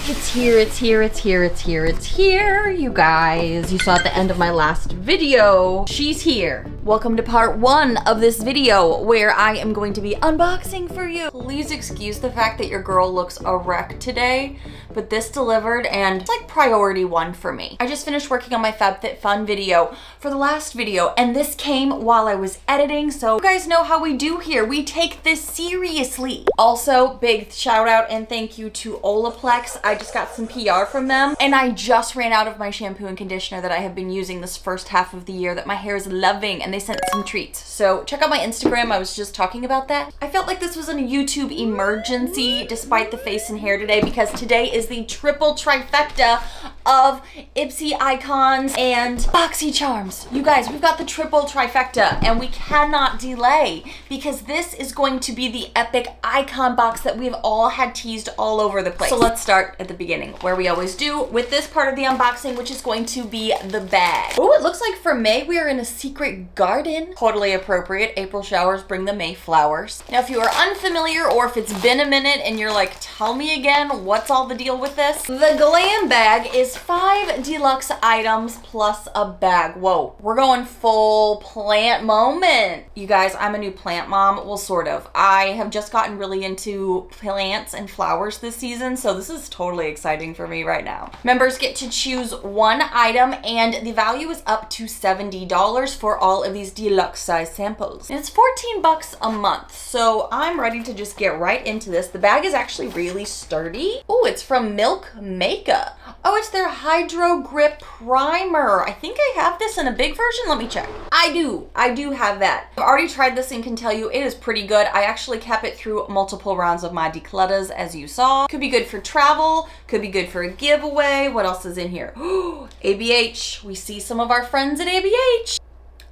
It's here, it's here, it's here, it's here, it's here, you guys. You saw at the end of my last video, she's here. Welcome to part 1 of this video where I am going to be unboxing for you. Please excuse the fact that your girl looks a wreck today, but this delivered and it's like priority 1 for me. I just finished working on my FabFitFun video for the last video and this came while I was editing, so you guys know how we do here. We take this seriously. Also, big shout out and thank you to Olaplex. I just got some PR from them and I just ran out of my shampoo and conditioner that I have been using this first half of the year that my hair is loving, and they sent some treats. So check out my Instagram, I was just talking about that. I felt like this was a YouTube emergency despite the face and hair today, because today is the triple trifecta of Ipsy icons and Boxycharms. You guys, we've got the triple trifecta and we cannot delay because this is going to be the epic icon box that we've all had teased all over the place. So let's start at the beginning, where we always do with this part of the unboxing, which is going to be the bag. Oh, it looks like for May we are in a secret garden. Totally appropriate. April showers bring the May flowers. Now, if you are unfamiliar or if it's been a minute and you're like, tell me again, what's all the deal with this? The Glam bag is 5 deluxe items plus a bag. Whoa, we're going full plant moment. You guys, I'm a new plant mom. Well, sort of. I have just gotten really into plants and flowers this season, so this is totally exciting for me right now. Members get to choose 1 item and the value is up to $70 for all of these deluxe size samples. And it's 14 bucks a month, so I'm ready to just get right into this. The bag is actually really sturdy. Oh, it's from Milk Makeup. Oh, it's their Hydro Grip Primer. I think I have this in a big version. Let me check. I do have that. I've already tried this and can tell you it is pretty good. I actually kept it through multiple rounds of my declutters, as you saw. Could be good for travel, could be good for a giveaway. What else is in here? ABH. We see some of our friends at ABH.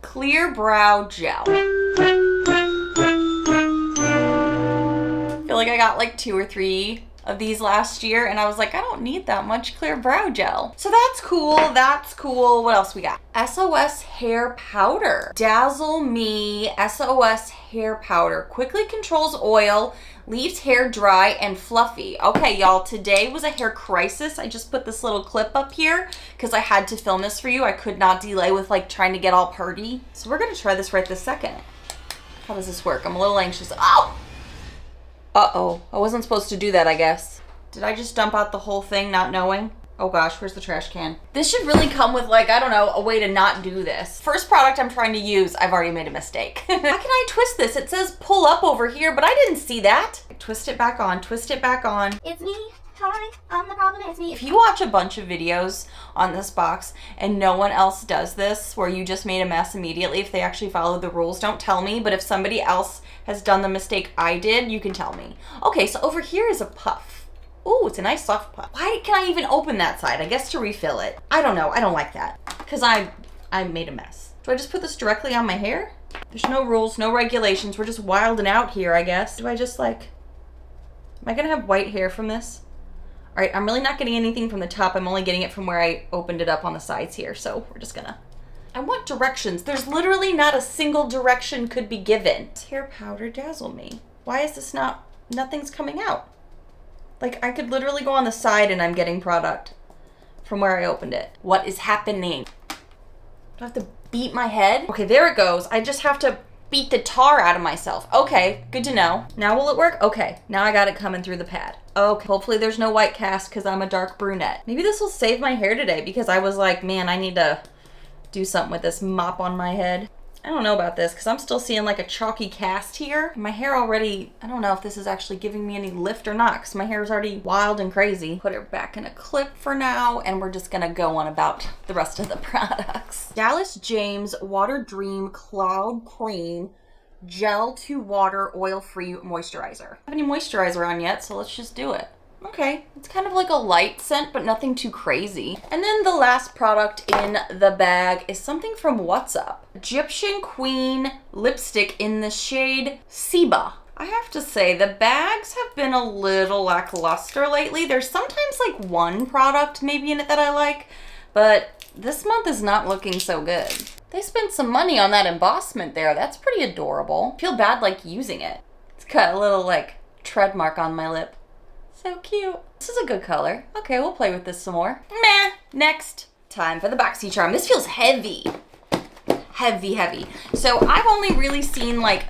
Clear Brow Gel. I feel like I got like 2 or 3 of these last year and I was like, I don't need that much clear brow gel. So that's cool, that's cool. What else we got? SOS Hair Powder. Dazzle Me SOS Hair Powder. Quickly controls oil, leaves hair dry and fluffy. Okay, y'all, today was a hair crisis. I just put this little clip up here because I had to film this for you. I could not delay with like trying to get all purdy. So we're gonna try this right this second. How does this work? I'm a little anxious. Oh! Uh-oh, I wasn't supposed to do that, I guess. Did I just dump out the whole thing not knowing? Oh gosh, where's the trash can? This should really come with like, I don't know, a way to not do this. First product I'm trying to use, I've already made a mistake. How can I twist this? It says pull up over here, but I didn't see that. Twist it back on, twist it back on. It's me. Hi, I'm the problem, it's me. If you watch a bunch of videos on this box and no one else does this, where you just made a mess immediately, if they actually follow the rules, don't tell me. But if somebody else has done the mistake I did, you can tell me. Okay, so over here is a puff. Ooh, it's a nice soft puff. Why can I even open that side? I guess to refill it. I don't know, I don't like that. Because I made a mess. Do I just put this directly on my hair? There's no rules, no regulations. We're just wilding out here, I guess. Do I just like, am I gonna have white hair from this? All right, I'm really not getting anything from the top. I'm only getting it from where I opened it up on the sides here. So we're just gonna, I want directions. There's literally not a single direction could be given. Hair powder Dazzle Me. Why is this not, nothing's coming out? Like I could literally go on the side and I'm getting product from where I opened it. What is happening? Do I have to beat my head? Okay, there it goes. I just have to beat the tar out of myself. Okay, good to know. Now will it work? Okay, now I got it coming through the pad. Okay, hopefully there's no white cast because I'm a dark brunette. Maybe this will save my hair today because I was like, man, I need to do something with this mop on my head. I don't know about this because I'm still seeing like a chalky cast here. My hair already, I don't know if this is actually giving me any lift or not because my hair is already wild and crazy. Put it back in a clip for now and we're just gonna go on about the rest of the products. Dallas James Water Dream Cloud Cream Gel to Water Oil-Free Moisturizer. I don't have any moisturizer on yet, so let's just do it. Okay, it's kind of like a light scent, but nothing too crazy. And then the last product in the bag is something from What's Up. Egyptian Queen lipstick in the shade Seba. I have to say, the bags have been a little lackluster lately. There's sometimes like one product maybe in it that I like, but this month is not looking so good. They spent some money on that embossment there. That's pretty adorable. I feel bad like using it. It's got a little like tread mark on my lip. So cute. This is a good color. Okay, we'll play with this some more. Meh. Next. Time for the Boxycharm. This feels heavy. Heavy. So I've only really seen like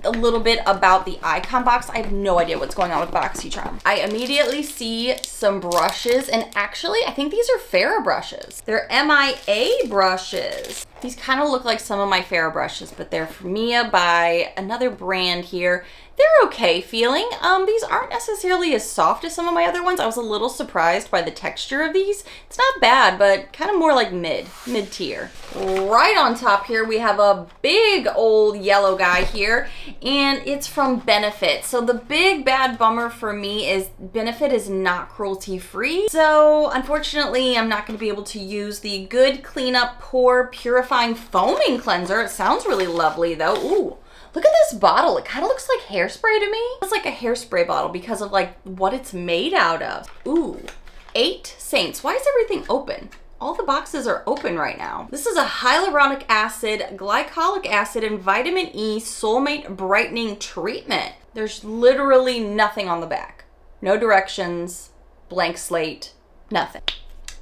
a little bit about the icon box. I have no idea what's going on with Boxycharm. I immediately see some brushes, and actually I think these are Farrah brushes. They're MIA brushes. These kind of look like some of my Farrah brushes, but they're from Mia by another brand here. They're okay feeling. These aren't necessarily as soft as some of my other ones. I was a little surprised by the texture of these. It's not bad, but kind of more like mid-tier. Right on top here, we have a big old yellow guy here, and it's from Benefit. So the big bad bummer for me is Benefit is not cruelty-free. So unfortunately, I'm not gonna be able to use the Good Cleanup Pore Purifying Foaming Cleanser. It sounds really lovely though. Ooh. Look at this bottle. It kind of looks like hairspray to me. It's like a hairspray bottle because of like what it's made out of. Ooh, 8 Saints. Why is everything open? All the boxes are open right now. This is a hyaluronic acid, glycolic acid, and vitamin E soulmate brightening treatment. There's literally nothing on the back. No directions, blank slate, nothing.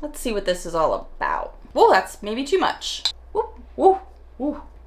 Let's see what this is all about. Whoa, that's maybe too much. Woo.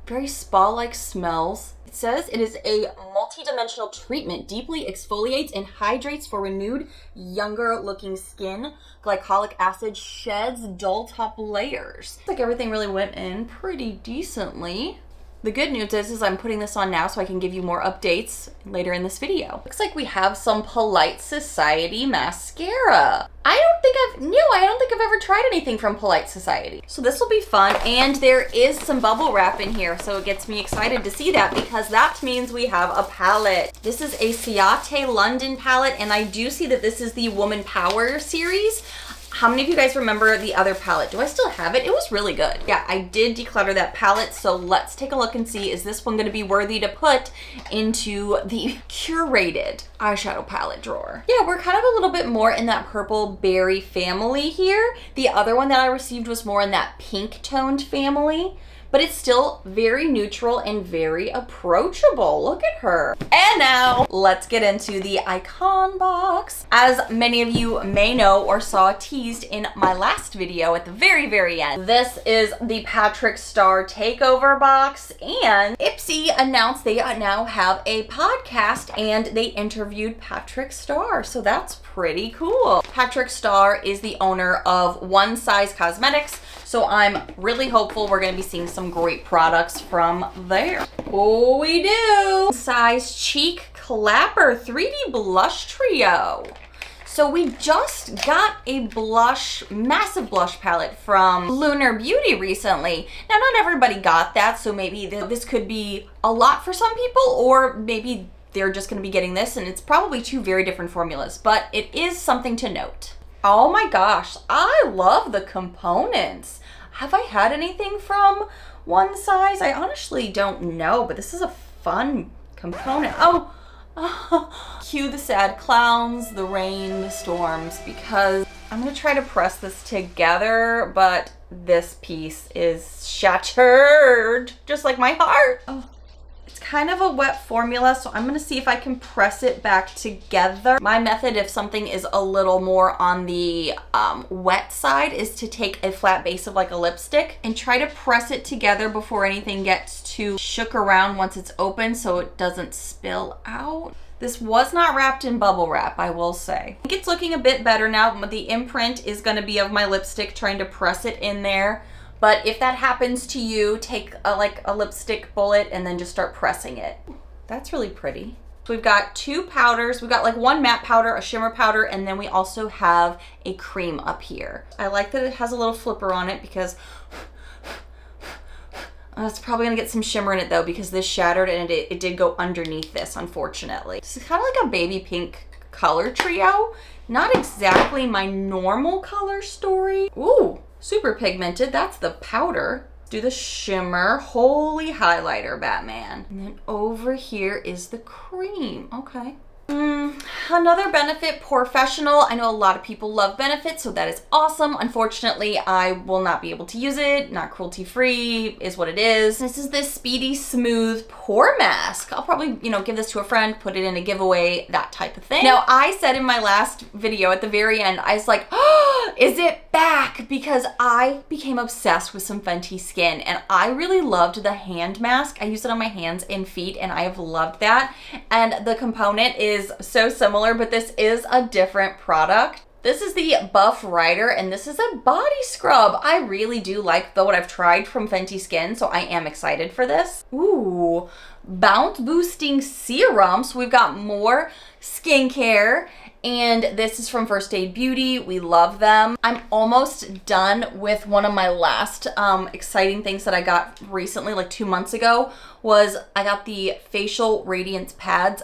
Very spa-like smells. It says it is a multi-dimensional treatment, deeply exfoliates and hydrates for renewed, younger looking skin. Glycolic acid sheds dull top layers. Looks like everything really went in pretty decently. The good news is I'm putting this on now so I can give you more updates later in this video. Looks like we have some Polite Society mascara. I don't think I've ever tried anything from Polite Society. So this will be fun, and there is some bubble wrap in here, so it gets me excited to see that because that means we have a palette. This is a Ciate London palette, and I do see that this is the Woman Power series. How many of you guys remember the other palette? Do I still have it? It was really good. Yeah, I did declutter that palette, so let's take a look and see, is this one gonna be worthy to put into the curated eyeshadow palette drawer? Yeah, we're kind of a little bit more in that purple berry family here. The other one that I received was more in that pink toned family, but it's still very neutral and very approachable. Look at her. And now let's get into the icon box. As many of you may know or saw teased in my last video at the very end, this is the Patrick Star Takeover box, and Ipsy announced they now have a podcast and they interviewed Patrick Star. So that's pretty cool. Patrick Star is the owner of One Size Cosmetics, so I'm really hopeful we're gonna be seeing some great products from there. Oh, we do. Size Cheek Clapper 3D Blush Trio. So we just got a massive blush palette from Lunar Beauty recently. Now, not everybody got that, so maybe this could be a lot for some people, or maybe they're just gonna be getting this, and it's probably 2 very different formulas, but it is something to note. Oh my gosh, I love the components. Have I had anything from One Size? I honestly don't know, but this is a fun component. Oh, cue the sad clowns, the rain, the storms, because I'm gonna try to press this together, but this piece is shattered, just like my heart. Oh. It's kind of a wet formula, so I'm gonna see if I can press it back together. My method, if something is a little more on the wet side, is to take a flat base of like a lipstick and try to press it together before anything gets too shook around once it's open so it doesn't spill out. This was not wrapped in bubble wrap, I will say. I think it's looking a bit better now. The imprint is gonna be of my lipstick trying to press it in there. But if that happens to you, take a lipstick bullet and then just start pressing it. That's really pretty. So we've got 2 powders. We've got like 1 matte powder, a shimmer powder, and then we also have a cream up here. I like that it has a little flipper on it because it's probably gonna get some shimmer in it though, because this shattered and it did go underneath this, unfortunately. This is kind of like a baby pink color trio. Not exactly my normal color story. Ooh. Super pigmented, that's the powder. Do the shimmer, holy highlighter, Batman. And then over here is the cream, okay. another Benefit Professional. I know a lot of people love Benefit, so that is awesome. Unfortunately, I will not be able to use it. Not cruelty-free is what it is. This is the Speedy Smooth Pore Mask. I'll probably, give this to a friend, put it in a giveaway, that type of thing. Now, I said in my last video at the very end, I was like, oh, is it back? Because I became obsessed with some Fenty Skin, and I really loved the hand mask. I use it on my hands and feet, and I have loved that. And the component is so similar, but this is a different product. This is the Buff Rider, and this is a body scrub. I really do like what I've tried from Fenty Skin, so I am excited for this. Ooh, Bounce Boosting Serum. So we've got more skincare, and this is from First Aid Beauty. We love them. I'm almost done with one of my last exciting things that I got recently, like 2 months ago, was I got the Facial Radiance Pads,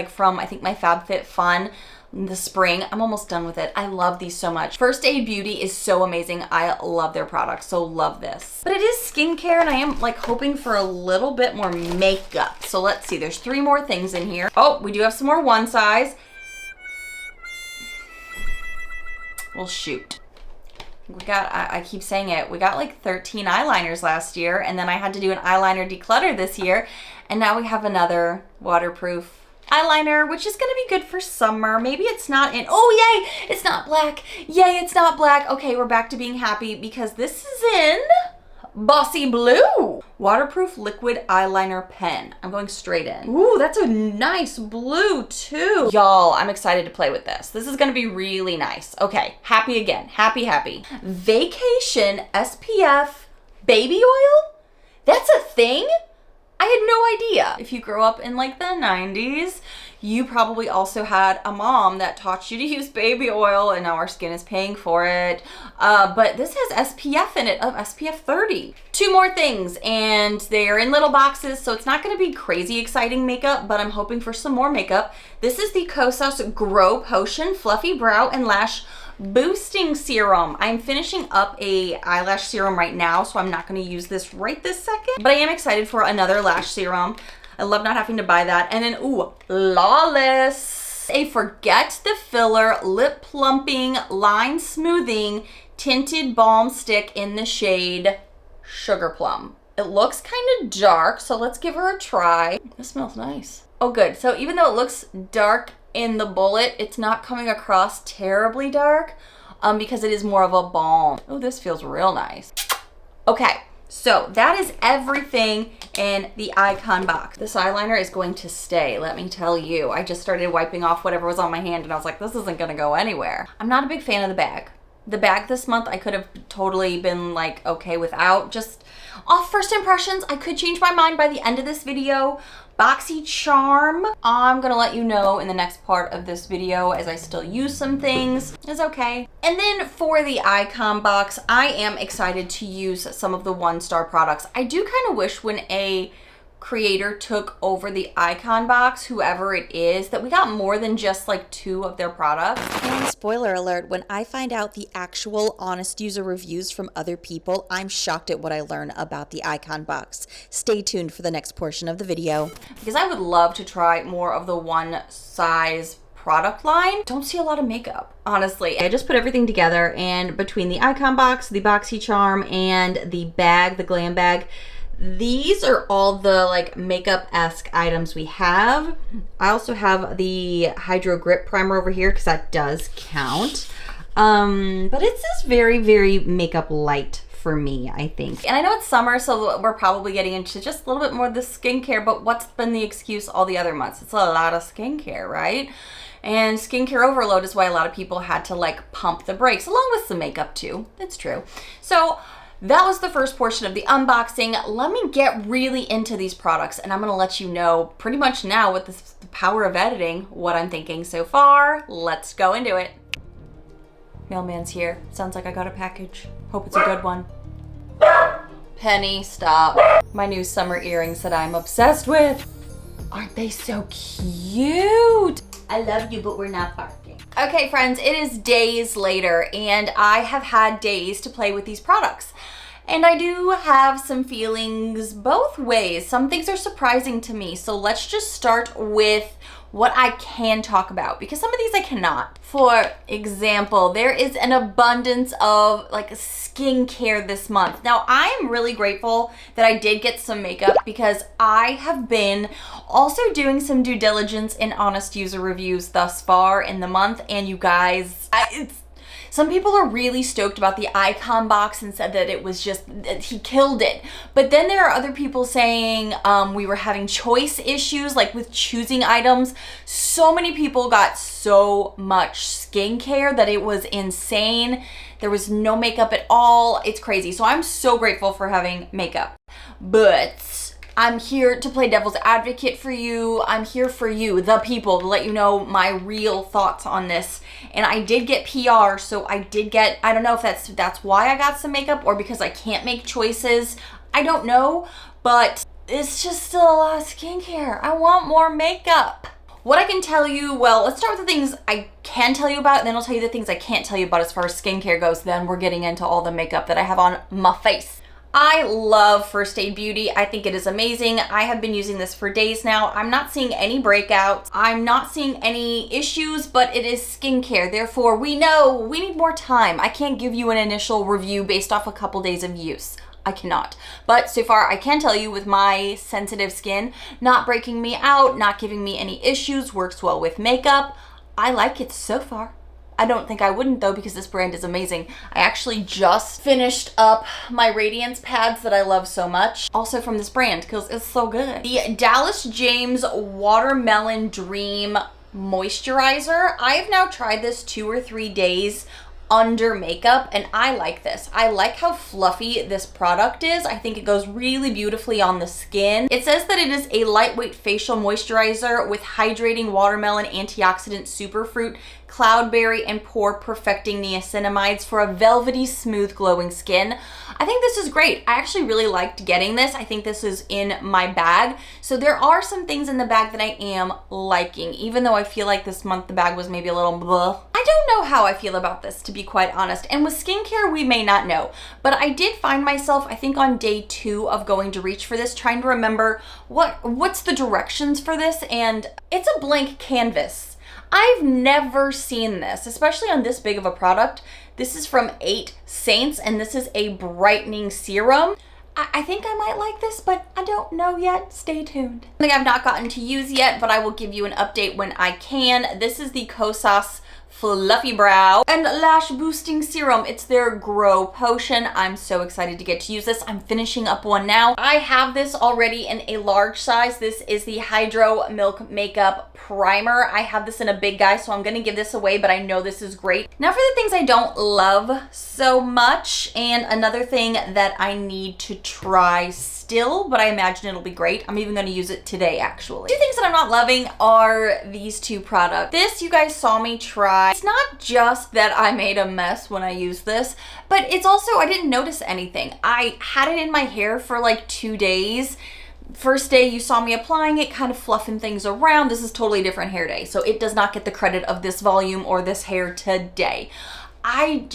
from I think my FabFitFun in the spring. I'm almost done with it. I love these so much. First Aid Beauty is so amazing. I love their products, so love this. But it is skincare, and I am hoping for a little bit more makeup. So let's see, there's 3 more things in here. Oh, we do have some more one size. Well, shoot. We got, I keep saying it, we got 13 eyeliners last year, and then I had to do an eyeliner declutter this year, and now we have another waterproof eyeliner, which is gonna be good for summer. Maybe it's not in, oh yay, it's not black. Yay, it's not black. Okay, we're back to being happy because this is in Bossy Blue. Waterproof liquid eyeliner pen. I'm going straight in. Ooh, that's a nice blue too. Y'all, I'm excited to play with this. This is gonna be really nice. Okay, happy again, happy. Vacation SPF baby oil? That's a thing? I had no idea. If you grew up in the 90s, you probably also had a mom that taught you to use baby oil, and now our skin is paying for it. But this has SPF in it, of SPF 30. 2 more things, and they're in little boxes, so it's not gonna be crazy exciting makeup, but I'm hoping for some more makeup. This is the Kosas Grow Potion Fluffy Brow and Lash Boosting Serum. I'm finishing up a eyelash serum right now, so I'm not going to use this right this second, but I am excited for another lash serum. I love not having to buy that. And then, ooh, Lawless, a Forget the Filler Lip Plumping Line Smoothing Tinted Balm Stick in the shade Sugar Plum. It looks kind of dark, so let's give her a try. This smells nice. Oh, good. So even though it looks dark in the bullet, it's not coming across terribly dark because it is more of a balm. Oh, this feels real nice. Okay, so that is everything in the Icon box. This eyeliner is going to stay, let me tell you. I just started wiping off whatever was on my hand, and I was like, this isn't gonna go anywhere. I'm not a big fan of the bag. The bag this month, I could have totally been okay without. Just off first impressions, I could change my mind by the end of this video. Boxycharm, I'm gonna let you know in the next part of this video, as I still use some things. It's okay. And then for the Icon box, I am excited to use some of the 1-star products. I do kind of wish when a creator took over the Icon box, whoever it is, that we got more than just 2 of their products. And spoiler alert, when I find out the actual honest user reviews from other people, I'm shocked at what I learn about the Icon box. Stay tuned for the next portion of the video. Because I would love to try more of the one size product line. Don't see a lot of makeup, honestly. I just put everything together, and between the Icon box, the Boxycharm, and the bag, the Glam bag, these are all the makeup-esque items we have. I also have the Hydro Grip Primer over here because that does count. But it's just very, very makeup light for me, I think. And I know it's summer, so we're probably getting into just a little bit more of the skincare, but what's been the excuse all the other months? It's a lot of skincare, right? And skincare overload is why a lot of people had to pump the brakes, along with some makeup too. It's true. So that was the first portion of the unboxing. Let me get really into these products, and I'm gonna let you know pretty much now with the power of editing what I'm thinking so far. Let's go into it. Mailman's here. Sounds like I got a package. Hope it's a good one. Penny, stop. My new summer earrings that I'm obsessed with. Aren't they so cute? I love you, but we're not barking. Okay, friends, it is days later, and I have had days to play with these products. And I do have some feelings both ways. Some things are surprising to me. So let's just start with what I can talk about, because some of these I cannot. For example, there is an abundance of like skincare this month. Now, I am really grateful that I did get some makeup because I have been also doing some due diligence in honest user reviews thus far in the month, and you guys, some people are really stoked about the icon box and said that it was just, he killed it. But then there are other people saying we were having choice issues, like with choosing items. So many people got so much skincare that it was insane. There was no makeup at all. It's crazy. So I'm so grateful for having makeup. But I'm here to play devil's advocate for you. I'm here for you, the people, to let you know my real thoughts on this. And I did get PR, so I did get, I don't know if that's why I got some makeup or because I can't make choices. I don't know, but it's just still a lot of skincare. I want more makeup. What I can tell you, well, let's start with the things I can tell you about, and then I'll tell you the things I can't tell you about as far as skincare goes. Then we're getting into all the makeup that I have on my face. I love First Aid Beauty. I think it is amazing. I have been using this for days now. I'm not seeing any breakouts. I'm not seeing any issues, but it is skincare. Therefore, we know we need more time. I can't give you an initial review based off a couple days of use. I cannot. But so far, I can tell you with my sensitive skin, not breaking me out, not giving me any issues, works well with makeup. I like it so far. I don't think I wouldn't though, because this brand is amazing. I actually just finished up my Radiance pads that I love so much, also from this brand, because it's so good. The Dallas James Watermelon Dream Moisturizer. I have now tried this 2 or 3 days under makeup, and I like this. I like how fluffy this product is. I think it goes really beautifully on the skin. It says that it is a lightweight facial moisturizer with hydrating watermelon antioxidant superfruit, cloudberry, and pore perfecting niacinamides for a velvety, smooth, glowing skin. I think this is great. I actually really liked getting this. I think this is in my bag. So there are some things in the bag that I am liking, even though I feel like this month the bag was maybe a little blah. I don't know how I feel about this, to be quite honest. And with skincare, we may not know. But I did find myself, I think on day 2 of going to reach for this, trying to remember what's the directions for this, and it's a blank canvas. I've never seen this, especially on this big of a product. This is from 8 Saints, and this is a brightening serum. I think I might like this, but I don't know yet. Stay tuned. Something I've not gotten to use yet, but I will give you an update when I can. This is the Kosas Fluffy Brow and Lash Boosting Serum. It's their Grow Potion. I'm so excited to get to use this. I'm finishing up one now. I have this already in a large size. This is the Hydro Milk Makeup Primer. I have this in a big guy, so I'm gonna give this away, but I know this is great. Now for the things I don't love so much, and another thing that I need to try still, but I imagine it'll be great. I'm even gonna use it today, actually. 2 things that I'm not loving are these 2 products. This, you guys saw me try. It's not just that I made a mess when I used this, but it's also, I didn't notice anything. I had it in my hair for like 2 days. First day you saw me applying it, kind of fluffing things around. This is totally different hair day, so it does not get the credit of this volume or this hair today. I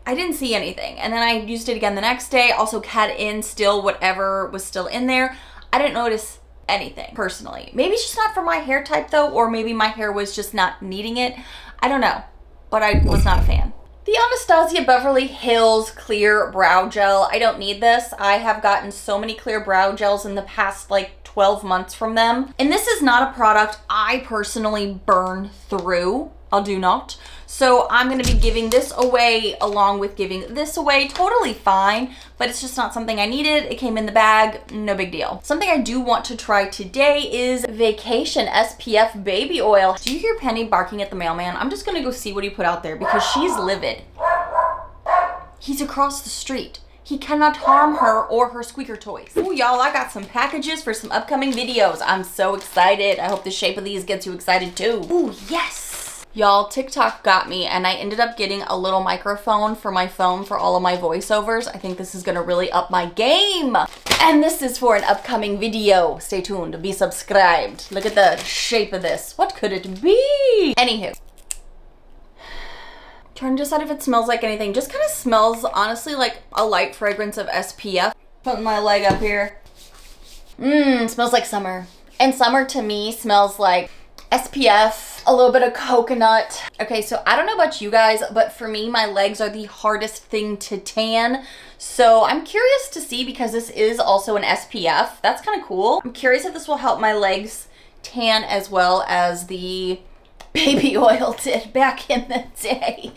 didn't see anything. And then I used it again the next day, also had in still whatever was still in there. I didn't notice anything personally. Maybe it's just not for my hair type though, or maybe my hair was just not needing it. I don't know, but I was not a fan. The Anastasia Beverly Hills Clear Brow Gel. I don't need this. I have gotten so many clear brow gels in the past like 12 months from them. And this is not a product I personally burn through. I do not. So I'm gonna be giving this away along with giving this away. Totally fine, but it's just not something I needed. It came in the bag, no big deal. Something I do want to try today is Vacation SPF Baby Oil. Do you hear Penny barking at the mailman? I'm just gonna go see what he put out there because she's livid. He's across the street. He cannot harm her or her squeaker toys. Ooh, y'all, I got some packages for some upcoming videos. I'm so excited. I hope the shape of these gets you excited too. Ooh, yes. Y'all, TikTok got me, and I ended up getting a little microphone for my phone for all of my voiceovers. I think this is gonna really up my game. And this is for an upcoming video. Stay tuned, be subscribed. Look at the shape of this. What could it be? Anywho. Trying to decide if it smells like anything. Just kind of smells, honestly, like a light fragrance of SPF. Putting my leg up here. Smells like summer. And summer to me smells like SPF, a little bit of coconut. Okay, so I don't know about you guys, but for me, my legs are the hardest thing to tan. So I'm curious to see, because this is also an SPF. That's kind of cool. I'm curious if this will help my legs tan as well as the baby oil did back in the day.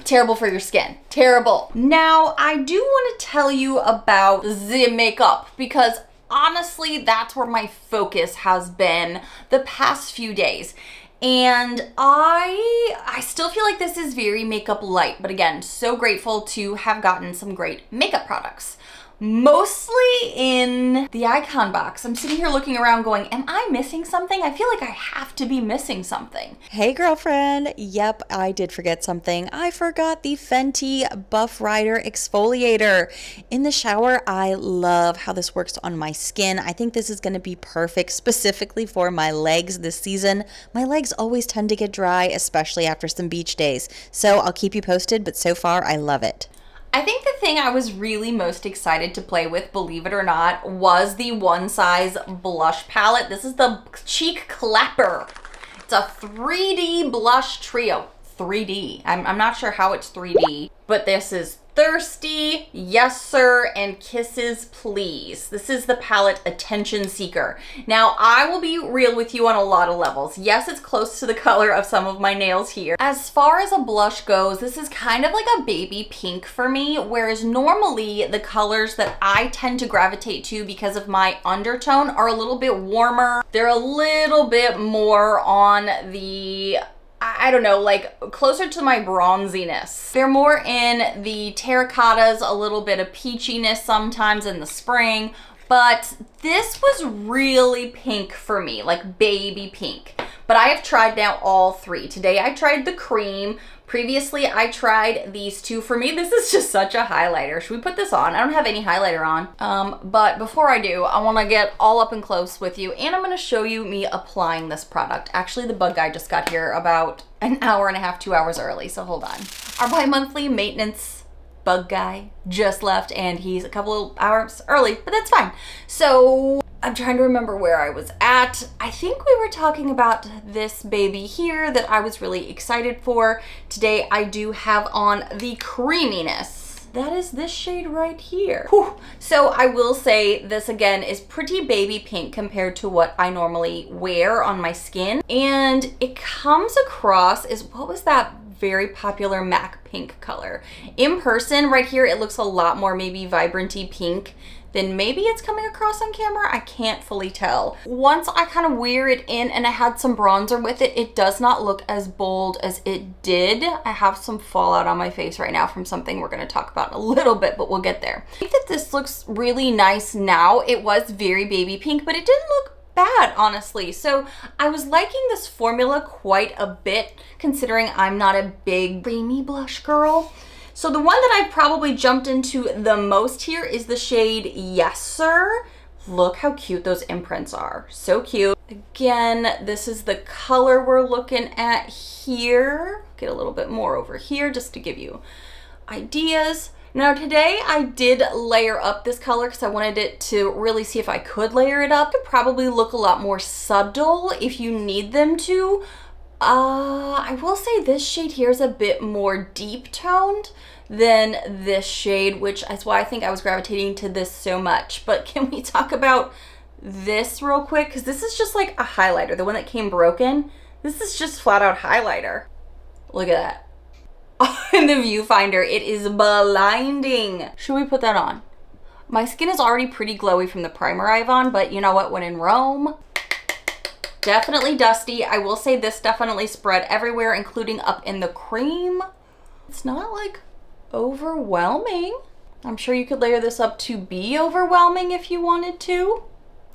Terrible for your skin. Terrible. Now, I do want to tell you about the makeup, because honestly, that's where my focus has been the past few days. And I still feel like this is very makeup light, but again, so grateful to have gotten some great makeup products. Mostly in the icon box. I'm sitting here looking around going, am I missing something? I feel like I have to be missing something. Hey girlfriend, yep, I did forget something. I forgot the Fenty Buff Rider Exfoliator. In the shower, I love how this works on my skin. I think this is going to be perfect specifically for my legs this season. My legs always tend to get dry, especially after some beach days. So I'll keep you posted, but so far I love it. I think the thing I was really most excited to play with, believe it or not, was the One Size blush palette. This is the Cheek Clapper. It's a 3D blush trio. 3D. I'm not sure how it's 3D, but this is Thirsty, Yes Sir, and Kisses Please. This is the palette Attention Seeker. Now, I will be real with you on a lot of levels. Yes, it's close to the color of some of my nails here. As far as a blush goes, this is kind of like a baby pink for me, whereas normally the colors that I tend to gravitate to because of my undertone are a little bit warmer. They're a little bit more on the, I don't know, like closer to my bronziness. They're more in the terracottas, a little bit of peachiness sometimes in the spring, but this was really pink for me, like baby pink. But I have tried now all three. Today I tried the cream. Previously I tried these two. For me, this is just such a highlighter. Should we put this on? I don't have any highlighter on. But before I do, I want to get all up and close with you, and I'm going to show you me applying this product. Actually, the bug guy just got here about an hour and a half, 2 hours early, so hold on. Our bi-monthly maintenance bug guy just left, and he's a couple of hours early, but that's fine. So I'm trying to remember where I was at. I think we were talking about this baby here that I was really excited for. Today I do have on the creaminess. That is this shade right here. Whew. So I will say this again is pretty baby pink compared to what I normally wear on my skin. And it comes across as, what was that very popular MAC pink color? In person right here, it looks a lot more maybe vibranty pink then maybe it's coming across on camera. I can't fully tell. Once I kind of wear it in and I had some bronzer with it, it does not look as bold as it did. I have some fallout on my face right now from something we're going to talk about in a little bit, but we'll get there. I think that this looks really nice now. It was very baby pink, but it didn't look bad, honestly. So I was liking this formula quite a bit, considering I'm not a big creamy blush girl. So the one that I've probably jumped into the most here is the shade Yes Sir. Look how cute those imprints are. So cute. Again, this is the color we're looking at here. Get a little bit more over here just to give you ideas. Now today I did layer up this color because I wanted it to really see if I could layer it up. It could probably look a lot more subtle if you need them to. I will say this shade here is a bit more deep toned than this shade, which is why I think I was gravitating to this so much. But can we talk about this real quick? Because this is just like a highlighter, the one that came broken. This is just flat out highlighter. Look at that. In the viewfinder, it is blinding. Should we put that on? My skin is already pretty glowy from the primer I have on, but you know what, when in Rome, definitely dusty. I will say this definitely spread everywhere, including up in the cream. It's not like overwhelming. I'm sure you could layer this up to be overwhelming if you wanted to,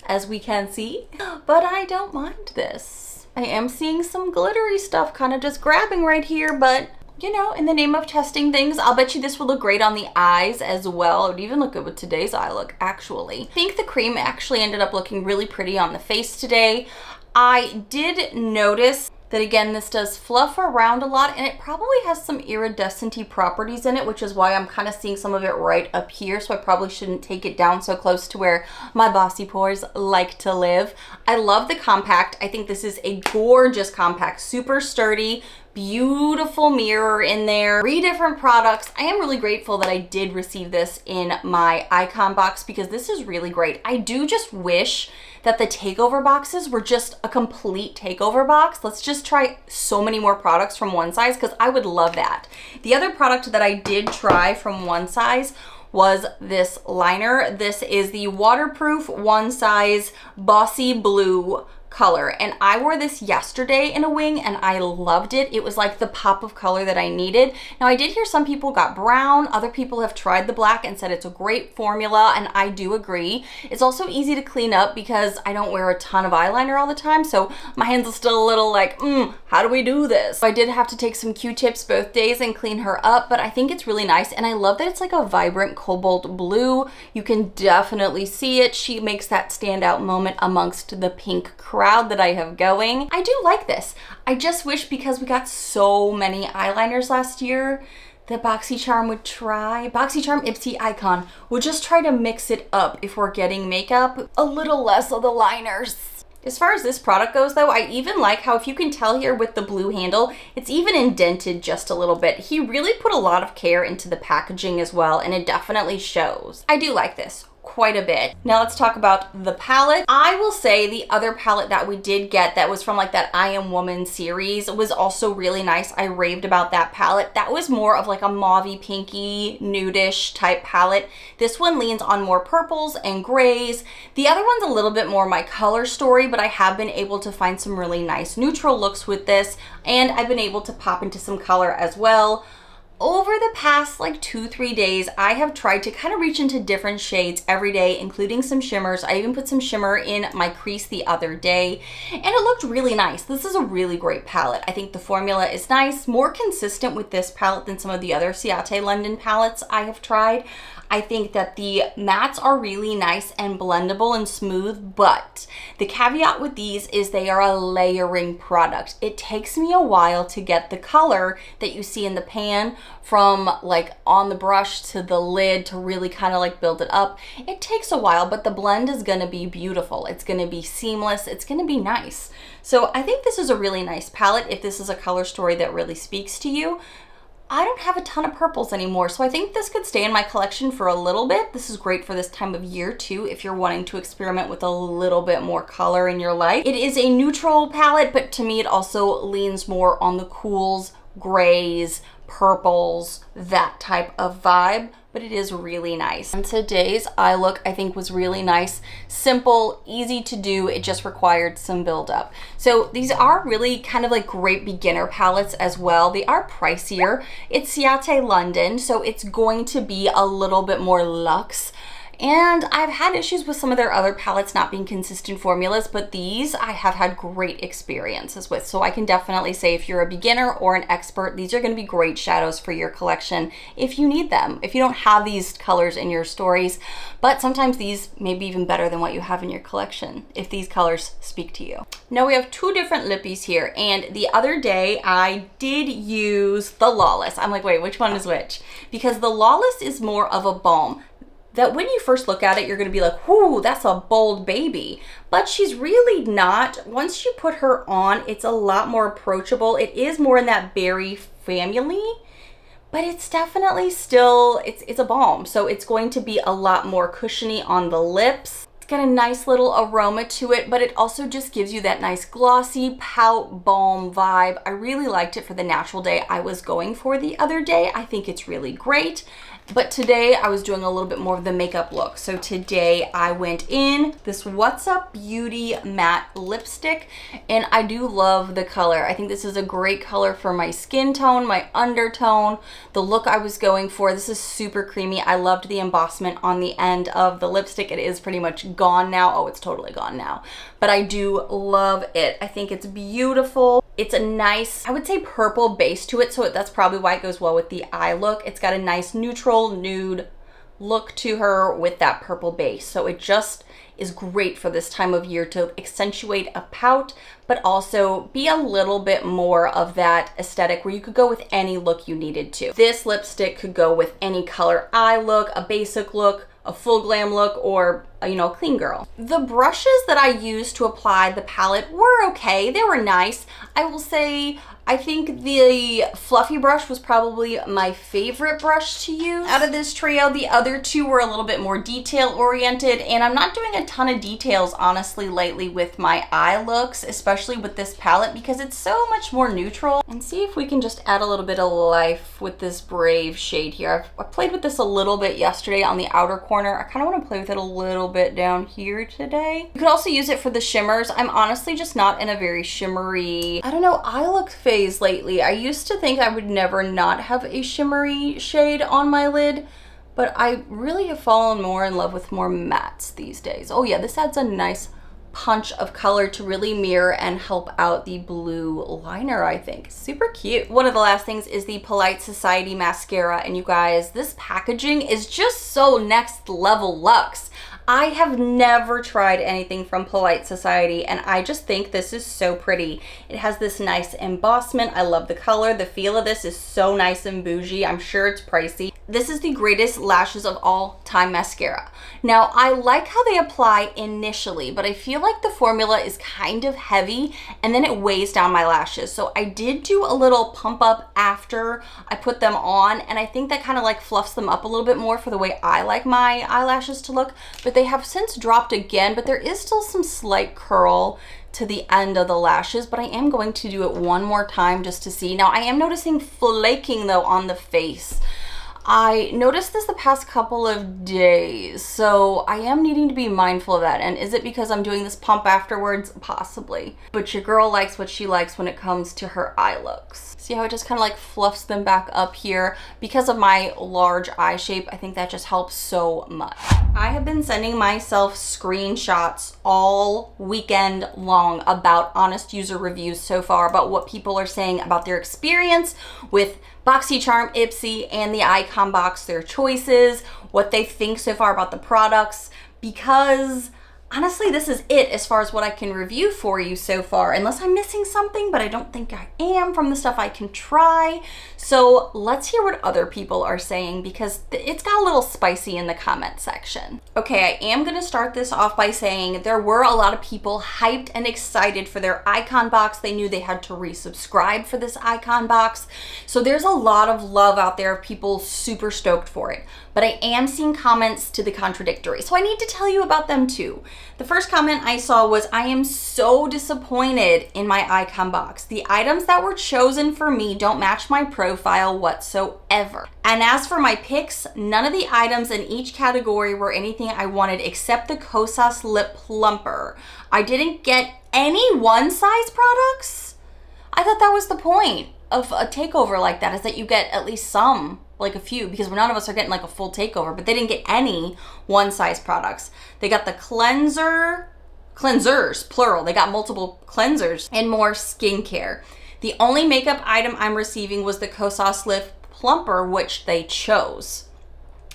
as we can see, but I don't mind this. I am seeing some glittery stuff kind of just grabbing right here, but you know, in the name of testing things, I'll bet you this will look great on the eyes as well. It would even look good with today's eye look, actually. I think the cream actually ended up looking really pretty on the face today. I did notice that again, this does fluff around a lot, and it probably has some iridescent-y properties in it, which is why I'm kind of seeing some of it right up here, so I probably shouldn't take it down so close to where my bossy pores like to live. I love the compact. I think this is a gorgeous compact, super sturdy, beautiful mirror in there, 3 different products. I am really grateful that I did receive this in my icon box because this is really great. I do just wish that the takeover boxes were just a complete takeover box. Let's just try so many more products from one size because I would love that. The other product that I did try from one size was this liner. This is the waterproof one size Bossy Blue color, and I wore this yesterday in a wing and I loved it. It was like the pop of color that I needed. Now I did hear some people got brown, other people have tried the black and said it's a great formula, and I do agree. It's also easy to clean up because I don't wear a ton of eyeliner all the time, so my hands are still a little like, how do we do this? I did have to take some Q-tips both days and clean her up, but I think it's really nice, and I love that it's like a vibrant cobalt blue. You can definitely see it. She makes that standout moment amongst the pink crowd that I have going. I do like this. I just wish, because we got so many eyeliners last year, that Boxycharm Ipsy Icon would just try to mix it up if we're getting makeup, a little less of the liners. As far as this product goes though, I even like how, if you can tell here with the blue handle, it's even indented just a little bit. He really put a lot of care into the packaging as well, and it definitely shows. I do like this quite a bit. Now let's talk about the palette. I will say the other palette that we did get that was from like that I Am Woman series was also really nice. I raved about that palette. That was more of like a mauvey, pinky, nudish type palette. This one leans on more purples and grays. The other one's a little bit more my color story, but I have been able to find some really nice neutral looks with this, and I've been able to pop into some color as well. Over the past like 2-3 days, I have tried to kind of reach into different shades every day, including some shimmers. I even put some shimmer in my crease the other day, and it looked really nice. This is a really great palette. I think the formula is nice, more consistent with this palette than some of the other Ciate London palettes I have tried. I think that the mattes are really nice and blendable and smooth, but the caveat with these is they are a layering product. It takes me a while to get the color that you see in the pan from like on the brush to the lid to really kind of like build it up. It takes a while, but the blend is gonna be beautiful. It's gonna be seamless. It's gonna be nice. So I think this is a really nice palette if this is a color story that really speaks to you. I don't have a ton of purples anymore, so I think this could stay in my collection for a little bit. This is great for this time of year too, if you're wanting to experiment with a little bit more color in your life. It is a neutral palette, but to me it also leans more on the cools, grays, purples, that type of vibe, but it is really nice. And today's eye look I think was really nice, simple, easy to do. It just required some build up. So these are really kind of like great beginner palettes as well. They are pricier. It's Ciate London, so it's going to be a little bit more luxe. And I've had issues with some of their other palettes not being consistent formulas, but these I have had great experiences with. So I can definitely say if you're a beginner or an expert, these are going to be great shadows for your collection if you need them, if you don't have these colors in your stories. But sometimes these may be even better than what you have in your collection if these colors speak to you. Now we have 2 different lippies here, and the other day I did use the Lawless. I'm like, wait, which one is which? Because the Lawless is more of a balm that when you first look at it, you're gonna be like, whoo, that's a bold baby. But she's really not. Once you put her on, it's a lot more approachable. It is more in that berry family, but it's definitely still, it's a balm. So it's going to be a lot more cushiony on the lips. It's got a nice little aroma to it, but it also just gives you that nice glossy pout balm vibe. I really liked it for the natural day I was going for the other day. I think it's really great. But today I was doing a little bit more of the makeup look. So today I went in this What's Up Beauty matte lipstick, and I do love the color. I think this is a great color for my skin tone, my undertone, the look I was going for. This is super creamy. I loved the embossment on the end of the lipstick. It is pretty much gone now. Oh, it's totally gone now. But I do love it. I think it's beautiful. It's a nice, I would say, purple base to it, so that's probably why it goes well with the eye look. It's got a nice neutral nude look to her with that purple base. So it just is great for this time of year to accentuate a pout, but also be a little bit more of that aesthetic where you could go with any look you needed to. This lipstick could go with any color eye look, a basic look, a full glam look, or you know, a clean girl. The brushes that I used to apply the palette were okay. They were nice. I will say, I think the fluffy brush was probably my favorite brush to use out of this trio. The other two were a little bit more detail oriented, and I'm not doing a ton of details honestly lately with my eye looks, especially with this palette, because it's so much more neutral. And see if we can just add a little bit of life with this Brave shade here. I played with this a little bit yesterday on the outer corner. I kind of want to play with it a little bit down here today. You could also use it for the shimmers. I'm honestly just not in a very shimmery, I don't know, eye look phase lately. I used to think I would never not have a shimmery shade on my lid, but I really have fallen more in love with more mattes these days. Oh yeah, this adds a nice punch of color to really mirror and help out the blue liner, I think. Super cute. One of the last things is the Polite Society mascara, and you guys, this packaging is just so next level luxe. I have never tried anything from Polite Society, and I just think this is so pretty. It has this nice embossment. I love the color. The feel of this is so nice and bougie. I'm sure it's pricey. This is the greatest lashes of all time mascara. Now, I like how they apply initially, but I feel like the formula is kind of heavy and then it weighs down my lashes. So I did do a little pump up after I put them on, and I think that kind of like fluffs them up a little bit more for the way I like my eyelashes to look. But they have since dropped again, but there is still some slight curl to the end of the lashes, but I am going to do it one more time just to see. Now, I am noticing flaking though on the face. I noticed this the past couple of days, so I am needing to be mindful of that. And is it because I'm doing this pump afterwards? Possibly. But your girl likes what she likes when it comes to her eye looks. See how it just kind of like fluffs them back up here? Because of my large eye shape, I think that just helps so much. I have been sending myself screenshots all weekend long about honest user reviews so far, about what people are saying about their experience with Boxycharm Ipsy and the Icon Box, their choices, what they think so far about the products, because honestly, this is it as far as what I can review for you so far, unless I'm missing something, but I don't think I am from the stuff I can try. So let's hear what other people are saying, because it's got a little spicy in the comment section. Okay, I am gonna start this off by saying there were a lot of people hyped and excited for their Icon Box. They knew they had to resubscribe for this Icon Box. So there's a lot of love out there of people super stoked for it. But I am seeing comments to the contradictory, so I need to tell you about them too. The first comment I saw was, I am so disappointed in my Icon Box. The items that were chosen for me don't match my profile whatsoever. And as for my picks, none of the items in each category were anything I wanted except the Kosas Lip Plumper. I didn't get any one size products? I thought that was the point of a takeover like that, is that you get at least some, like a few, because none of us are getting like a full takeover, but they didn't get any one size products. They got the cleansers, plural. They got multiple cleansers and more skincare. The only makeup item I'm receiving was the Kosas Lip Plumper, which they chose.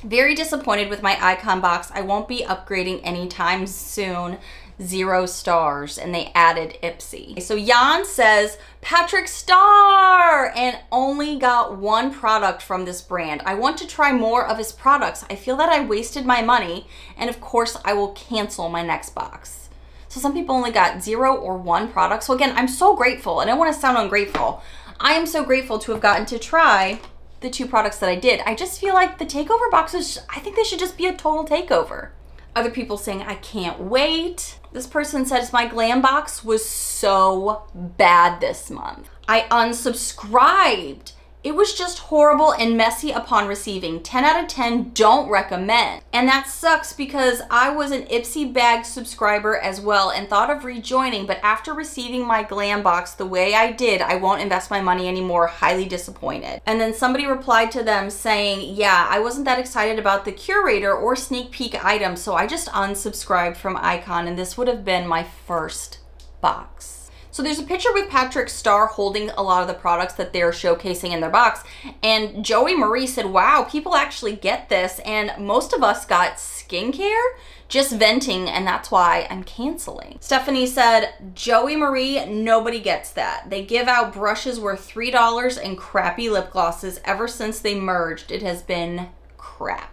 Very disappointed with my Icon Box. I won't be upgrading anytime soon. 0 stars, and they added Ipsy. So Jan says, Patrick Star, and only got one product from this brand. I want to try more of his products. I feel that I wasted my money, and of course I will cancel my next box. So some people only got 0 or 1 product. So again, I'm so grateful, and I don't want to sound ungrateful. I am so grateful to have gotten to try the 2 products that I did. I just feel like the takeover boxes, I think they should just be a total takeover. Other people saying, I can't wait. This person says, my Glam box was so bad this month. I unsubscribed. It was just horrible and messy upon receiving. 10 out of 10, don't recommend. And that sucks because I was an Ipsy bag subscriber as well and thought of rejoining, but after receiving my Glam box the way I did, I won't invest my money anymore. Highly disappointed. And then somebody replied to them saying, yeah, I wasn't that excited about the curator or sneak peek items, so I just unsubscribed from Icon, and this would have been my first box. So there's a picture with Patrick Starr holding a lot of the products that they're showcasing in their box. And Joey Marie said, wow, people actually get this. And most of us got skincare, just venting, and that's why I'm canceling. Stephanie said, Joey Marie, nobody gets that. They give out brushes worth $3 and crappy lip glosses. Ever since they merged, it has been crap.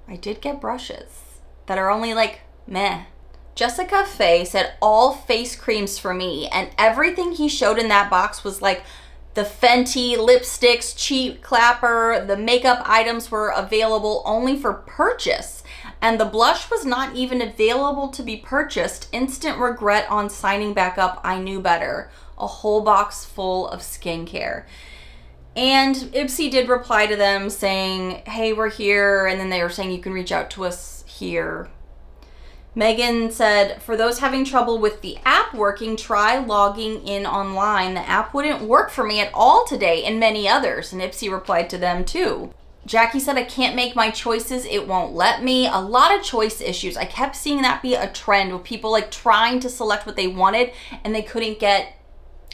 I did get brushes that are only like meh. Jessica Faye said all face creams for me, and everything he showed in that box was like the Fenty lipsticks, cheap clapper, the makeup items were available only for purchase, and the blush was not even available to be purchased. Instant regret on signing back up, I knew better. A whole box full of skincare. And Ipsy did reply to them saying, hey, we're here, and then they were saying you can reach out to us here. Megan said, for those having trouble with the app working, try logging in online. The app wouldn't work for me at all today, and many others. And Ipsy replied to them too. Jackie said, I can't make my choices. It won't let me. A lot of choice issues. I kept seeing that be a trend with people like trying to select what they wanted and they couldn't get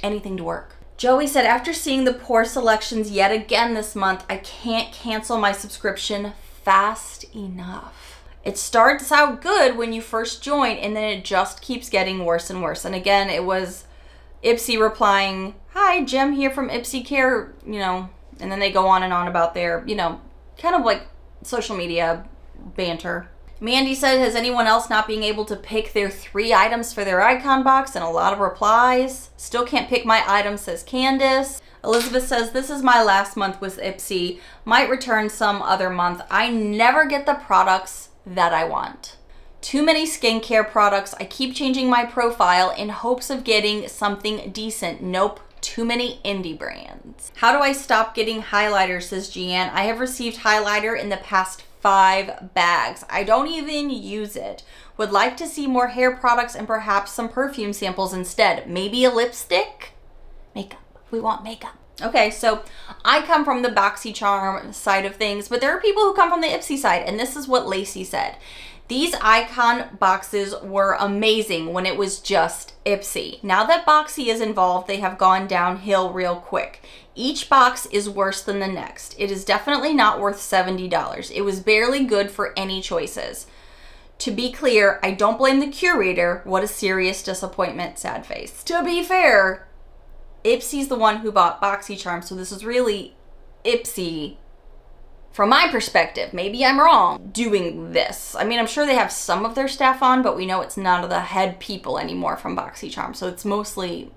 anything to work. Joey said, after seeing the poor selections yet again this month, I can't cancel my subscription fast enough. It starts out good when you first join, and then it just keeps getting worse and worse. And again, it was Ipsy replying, hi, Jem here from Ipsy Care, and then they go on and on about their, kind of like social media banter. Mandy said, has anyone else not being able to pick their 3 items for their icon box? And a lot of replies. Still can't pick my items, says Candace. Elizabeth says, this is my last month with Ipsy. Might return some other month. I never get the products that I want. Too many skincare products. I keep changing my profile in hopes of getting something decent. Nope. Too many indie brands. How do I stop getting highlighter, says Jeanne. I have received highlighter in the past 5 bags. I don't even use it. Would like to see more hair products and perhaps some perfume samples instead. Maybe a lipstick? Makeup. We want makeup. Okay, so I come from the Boxycharm side of things, but there are people who come from the Ipsy side, and this is what Lacey said. These icon boxes were amazing when it was just Ipsy. Now that Boxy is involved, they have gone downhill real quick. Each box is worse than the next. It is definitely not worth $70. It was barely good for any choices. To be clear, I don't blame the curator. What a serious disappointment, sad face. To be fair, Ipsy's the one who bought Boxycharm, so this is really Ipsy, from my perspective, maybe I'm wrong, doing this. I mean, I'm sure they have some of their staff on, but we know it's none of the head people anymore from Boxycharm, so it's mostly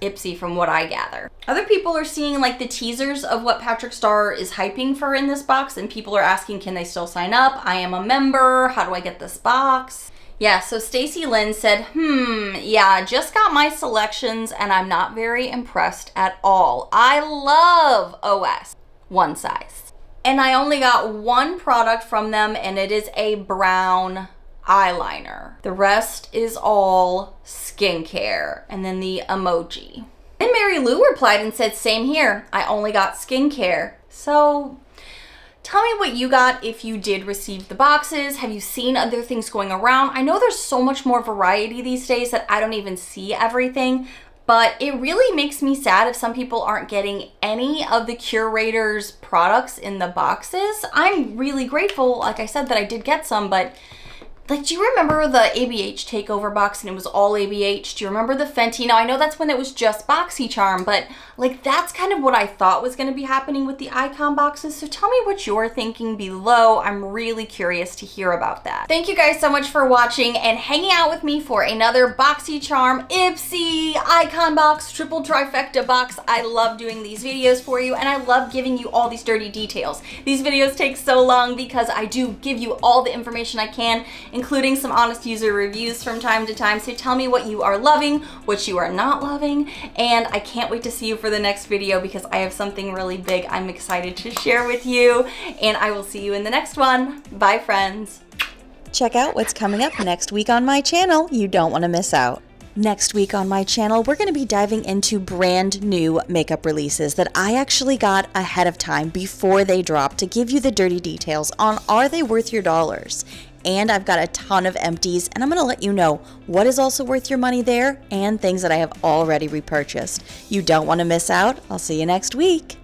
Ipsy from what I gather. Other people are seeing like the teasers of what Patrick Starr is hyping for in this box, and people are asking, can they still sign up? I am a member. How do I get this box? Yeah, so Stacy Lynn said, yeah, just got my selections and I'm not very impressed at all. I love OS, one size. And I only got 1 product from them, and it is a brown eyeliner. The rest is all skincare. And then the emoji. And Mary Lou replied and said, same here. I only got skincare. So tell me what you got if you did receive the boxes. Have you seen other things going around? I know there's so much more variety these days that I don't even see everything, but it really makes me sad if some people aren't getting any of the curator's products in the boxes. I'm really grateful, like I said, that I did get some, but like, do you remember the ABH takeover box and it was all ABH? Do you remember the Fenty? Now, I know that's when it was just Boxycharm, but like that's kind of what I thought was going to be happening with the icon boxes. So tell me what you're thinking below. I'm really curious to hear about that. Thank you guys so much for watching and hanging out with me for another Boxycharm Ipsy icon box, triple trifecta box. I love doing these videos for you, and I love giving you all these dirty details. These videos take so long because I do give you all the information I can, including some honest user reviews from time to time. So tell me what you are loving, what you are not loving, and I can't wait to see you for the next video because I have something really big I'm excited to share with you, and I will see you in the next one. Bye, friends. Check out what's coming up next week on my channel. You don't want to miss out. Next week on my channel, we're going to be diving into brand new makeup releases that I actually got ahead of time before they drop to give you the dirty details on are they worth your dollars. and I've got a ton of empties, and I'm going to let you know what is also worth your money there and things that I have already repurchased. You don't want to miss out. I'll see you next week.